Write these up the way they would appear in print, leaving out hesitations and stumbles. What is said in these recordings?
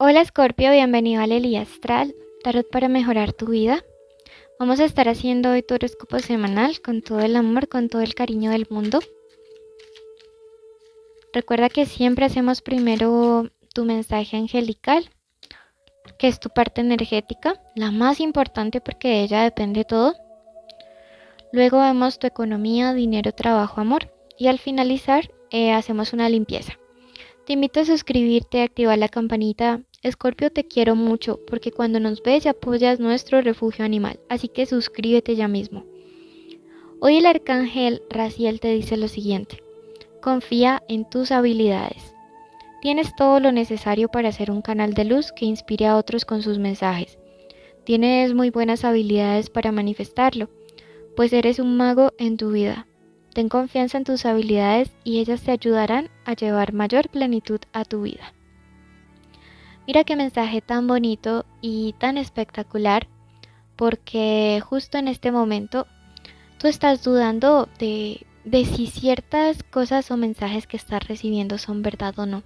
Hola Scorpio, bienvenido al Elía Astral, tarot para mejorar tu vida. Vamos a estar haciendo hoy tu horóscopo semanal con todo el amor, con todo el cariño del mundo. Recuerda que siempre hacemos primero tu mensaje angelical, que es tu parte energética, la más importante porque de ella depende todo. Luego vemos tu economía, dinero, trabajo, amor. Y al finalizar hacemos una limpieza. Te invito a suscribirte, a activar la campanita. Escorpio, te quiero mucho porque cuando nos ves ya apoyas nuestro refugio animal, así que suscríbete ya mismo. Hoy el arcángel Raziel te dice lo siguiente: confía en tus habilidades. Tienes todo lo necesario para ser un canal de luz que inspire a otros con sus mensajes. Tienes muy buenas habilidades para manifestarlo, pues eres un mago en tu vida. Ten confianza en tus habilidades y ellas te ayudarán a llevar mayor plenitud a tu vida. Mira qué mensaje tan bonito y tan espectacular, porque justo en este momento tú estás dudando de si ciertas cosas o mensajes que estás recibiendo son verdad o no.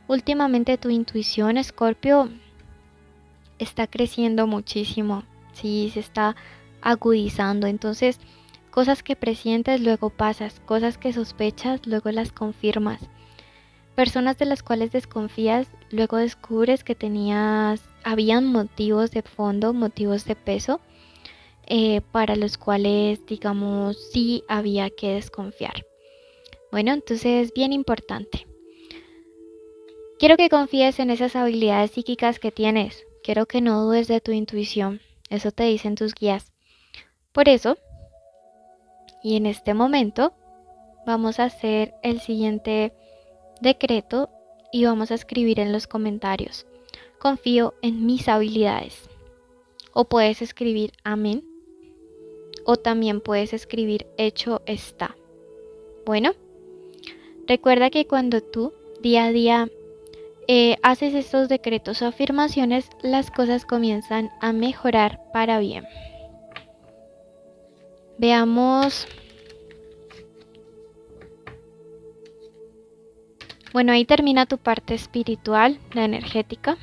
Últimamente tu intuición, Escorpio, está creciendo muchísimo, sí, se está agudizando. Entonces, cosas que presientes luego pasas, cosas que sospechas luego las confirmas. Personas de las cuales desconfías, luego descubres que habían motivos de fondo, motivos de peso, para los cuales, digamos, sí había que desconfiar. Bueno, entonces, bien importante. Quiero que confíes en esas habilidades psíquicas que tienes. Quiero que no dudes de tu intuición. Eso te dicen tus guías. Por eso, y en este momento, vamos a hacer el siguiente decreto y vamos a escribir en los comentarios: confío en mis habilidades. O puedes escribir amén, o también puedes escribir hecho está. Bueno, recuerda que cuando tú día a día haces estos decretos o afirmaciones, las cosas comienzan a mejorar para bien. Veamos. Bueno, ahí termina tu parte espiritual, la energética.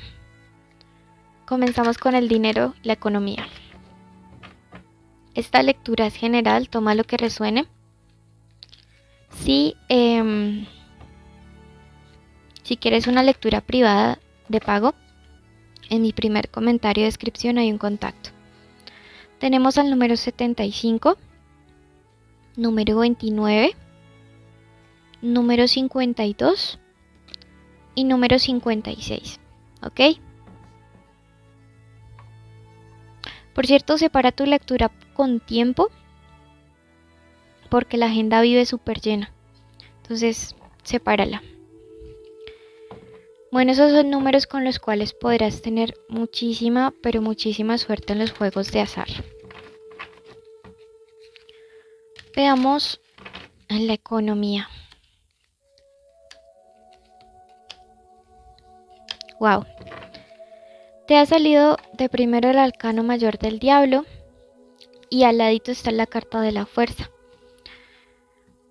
Comenzamos con el dinero y la economía. Esta lectura es general, toma lo que resuene. Si quieres una lectura privada de pago, en mi primer comentario de descripción hay un contacto. Tenemos al número 75, número 29, número 52 y número 56, ¿ok? Por cierto, separa tu lectura con tiempo porque la agenda vive súper llena. Entonces, sepárala. Bueno, esos son números con los cuales podrás tener muchísima, pero muchísima suerte en los juegos de azar. Veamos en la economía. Wow. Te ha salido de primero el arcano mayor del diablo y al ladito está la carta de la fuerza.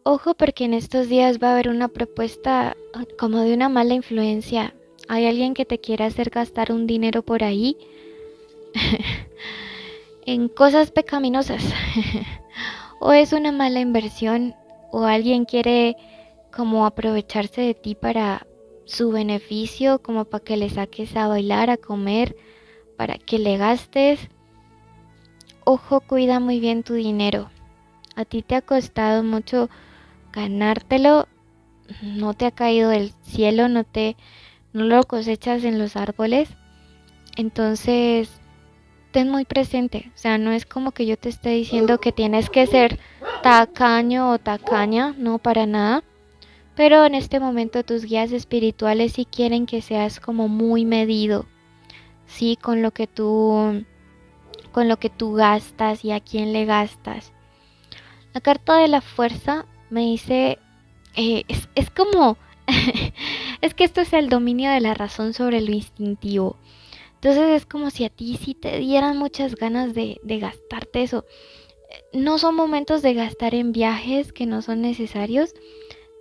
Ojo, porque en estos días va a haber una propuesta como de una mala influencia. Hay alguien que te quiere hacer gastar un dinero por ahí en cosas pecaminosas. O es una mala inversión o alguien quiere como aprovecharse de ti para su beneficio, como para que le saques a bailar, a comer, para que le gastes. Ojo, cuida muy bien tu dinero. A ti te ha costado mucho ganártelo, no te ha caído del cielo, no lo cosechas en los árboles. Entonces, ten muy presente, o sea, no es como que yo te esté diciendo que tienes que ser tacaño o tacaña, no, para nada. Pero en este momento tus guías espirituales sí quieren que seas como muy medido, sí, con lo que tú gastas y a quién le gastas. La carta de la fuerza me dice, es como, es que esto es el dominio de la razón sobre lo instintivo. Entonces es como si a ti sí te dieran muchas ganas de gastarte eso. No son momentos de gastar en viajes que no son necesarios,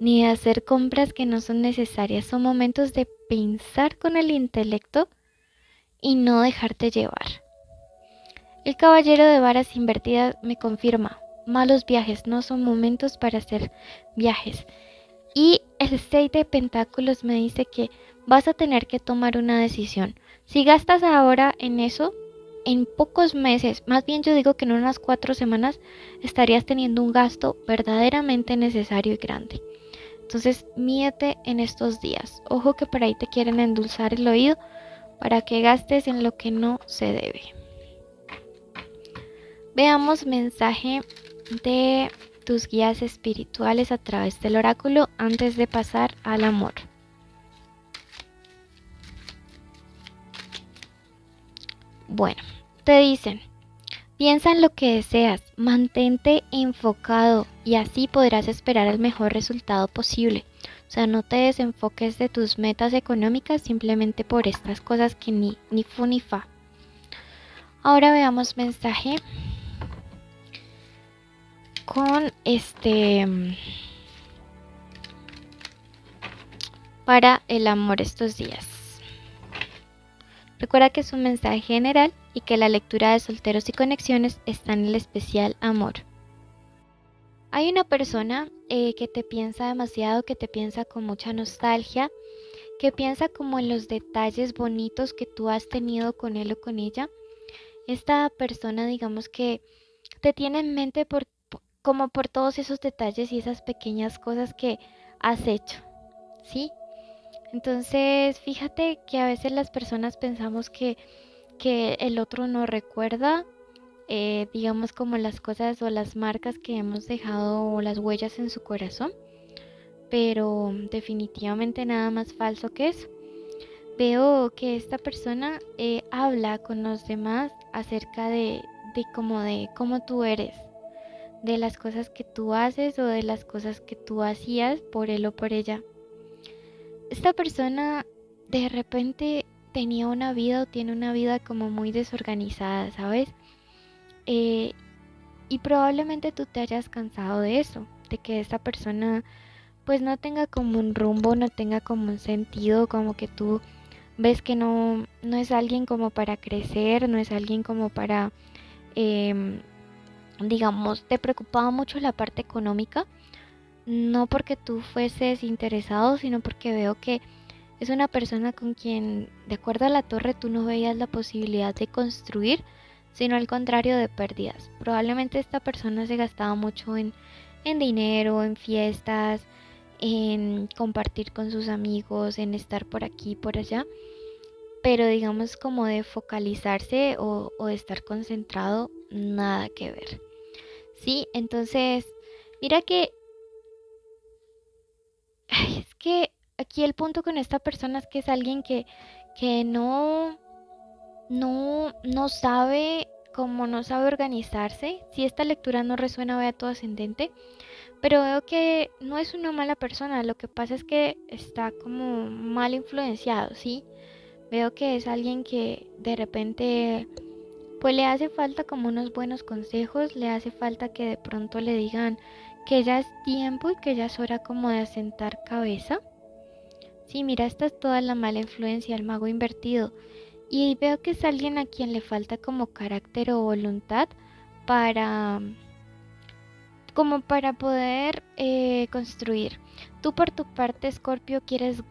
ni de hacer compras que no son necesarias. Son momentos de pensar con el intelecto y no dejarte llevar. El caballero de varas invertidas me confirma, malos viajes no son momentos para hacer viajes. Y el 6 de pentáculos me dice que vas a tener que tomar una decisión. Si gastas ahora en eso, en pocos meses, más bien yo digo que en unas 4 semanas, estarías teniendo un gasto verdaderamente necesario y grande. Entonces, mídete en estos días. Ojo que por ahí te quieren endulzar el oído para que gastes en lo que no se debe. Veamos mensaje de tus guías espirituales a través del oráculo antes de pasar al amor. Bueno, te dicen, piensa en lo que deseas, mantente enfocado y así podrás esperar el mejor resultado posible. O sea, no te desenfoques de tus metas económicas simplemente por estas cosas que ni fu ni fa. Ahora veamos mensaje con para el amor estos días. Recuerda que es un mensaje general y que la lectura de solteros y conexiones está en el especial amor. Hay una persona que te piensa demasiado, que te piensa con mucha nostalgia, que piensa como en los detalles bonitos que tú has tenido con él o con ella. Esta persona, digamos que te tiene en mente como por todos esos detalles y esas pequeñas cosas que has hecho, ¿sí? Entonces, fíjate que a veces las personas pensamos que el otro nos recuerda, digamos como las cosas o las marcas que hemos dejado o las huellas en su corazón, pero definitivamente nada más falso que eso. Veo que esta persona habla con los demás acerca de cómo tú eres, de las cosas que tú haces o de las cosas que tú hacías por él o por ella. Esta persona de repente tenía una vida o tiene una vida como muy desorganizada, ¿sabes? Eh, y probablemente tú te hayas cansado de eso, de que esta persona pues no tenga como un rumbo, no tenga como un sentido, como que tú ves que no es alguien como para crecer, no es alguien como para, digamos, te preocupaba mucho la parte económica, no porque tú fueses interesado, sino porque veo que es una persona con quien, de acuerdo a la torre, tú no veías la posibilidad de construir, sino al contrario de pérdidas. Probablemente esta persona se gastaba mucho en dinero, en fiestas, en compartir con sus amigos, en estar por aquí y por allá, pero digamos como de focalizarse o de estar concentrado, nada que ver. Sí, entonces, mira que es que aquí el punto con esta persona es que es alguien que no sabe, como no sabe organizarse. Si esta lectura no resuena, vea tu ascendente. Pero veo que no es una mala persona, lo que pasa es que está como mal influenciado, ¿sí? Veo que es alguien que de repente pues le hace falta como unos buenos consejos, le hace falta que de pronto le digan que ya es tiempo y que ya es hora como de asentar cabeza. Sí, mira, esta es toda la mala influencia, el mago invertido. Y veo que es alguien a quien le falta como carácter o voluntad para como para poder construir. Tú por tu parte, Escorpio, quieres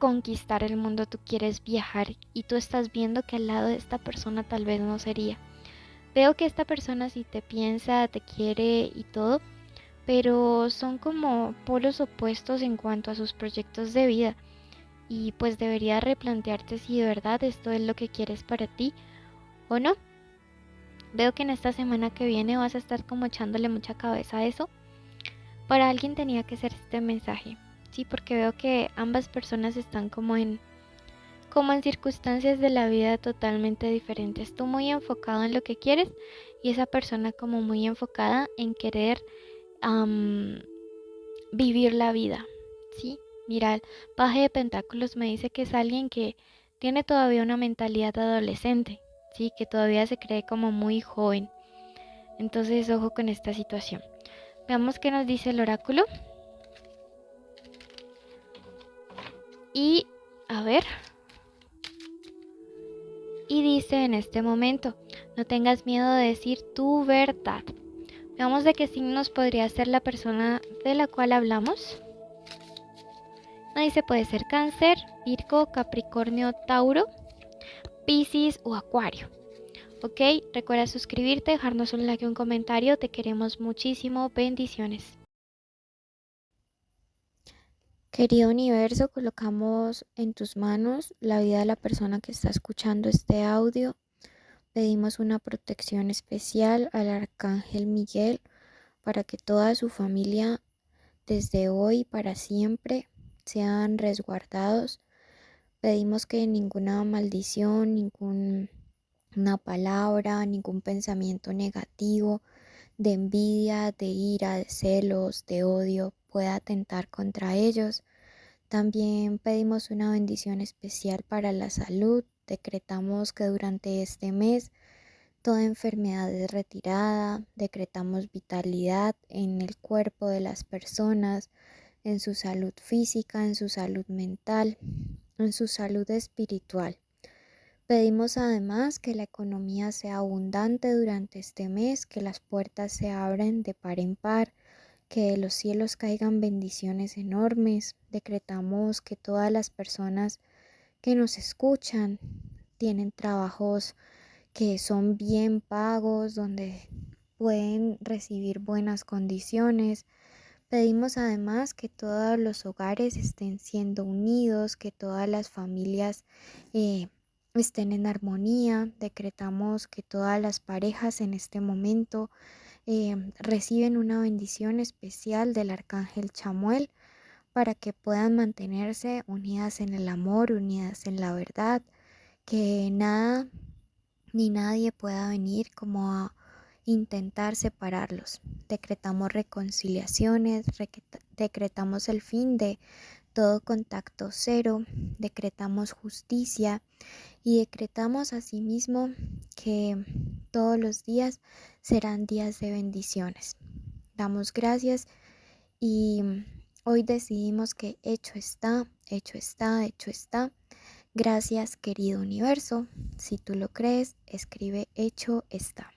conquistar el mundo, tú quieres viajar y tú estás viendo que al lado de esta persona tal vez no sería. Veo que esta persona sí te piensa, te quiere y todo, pero son como polos opuestos en cuanto a sus proyectos de vida y pues deberías replantearte si de verdad esto es lo que quieres para ti o no. Veo que en esta semana que viene vas a estar como echándole mucha cabeza a eso. Para alguien tenía que ser este mensaje, sí, porque veo que ambas personas están como en circunstancias de la vida totalmente diferentes. Tú muy enfocado en lo que quieres y esa persona como muy enfocada en querer am, vivir la vida, sí. Mira, el paje de pentáculos me dice que es alguien que tiene todavía una mentalidad adolescente, sí, que todavía se cree como muy joven. Entonces, ojo con esta situación. Veamos qué nos dice el oráculo. Y a ver, y dice en este momento, no tengas miedo de decir tu verdad. Veamos de qué signos podría ser la persona de la cual hablamos. Nos dice puede ser Cáncer, Virgo, Capricornio, Tauro, Piscis o Acuario. Ok, recuerda suscribirte, dejarnos un like y un comentario. Te queremos muchísimo. Bendiciones. Querido universo, colocamos en tus manos la vida de la persona que está escuchando este audio. Pedimos una protección especial al Arcángel Miguel para que toda su familia desde hoy para siempre sean resguardados. Pedimos que ninguna maldición, ninguna palabra, ningún pensamiento negativo de envidia, de ira, de celos, de odio pueda atentar contra ellos. También pedimos una bendición especial para la salud. Decretamos que durante este mes toda enfermedad es retirada. Decretamos vitalidad en el cuerpo de las personas, en su salud física, en su salud mental, en su salud espiritual. Pedimos además que la economía sea abundante durante este mes, que las puertas se abran de par en par, que de los cielos caigan bendiciones enormes. Decretamos que todas las personas que nos escuchan tienen trabajos que son bien pagos, donde pueden recibir buenas condiciones. Pedimos además que todos los hogares estén siendo unidos, que todas las familias estén en armonía. Decretamos que todas las parejas en este momento reciben una bendición especial del Arcángel Chamuel para que puedan mantenerse unidas en el amor, unidas en la verdad, que nada ni nadie pueda venir como a intentar separarlos. Decretamos reconciliaciones, decretamos el fin de todo contacto cero, decretamos justicia y decretamos asimismo que todos los días serán días de bendiciones. Damos gracias y hoy decidimos que hecho está, hecho está, hecho está. Gracias, querido universo. Si tú lo crees, escribe hecho está.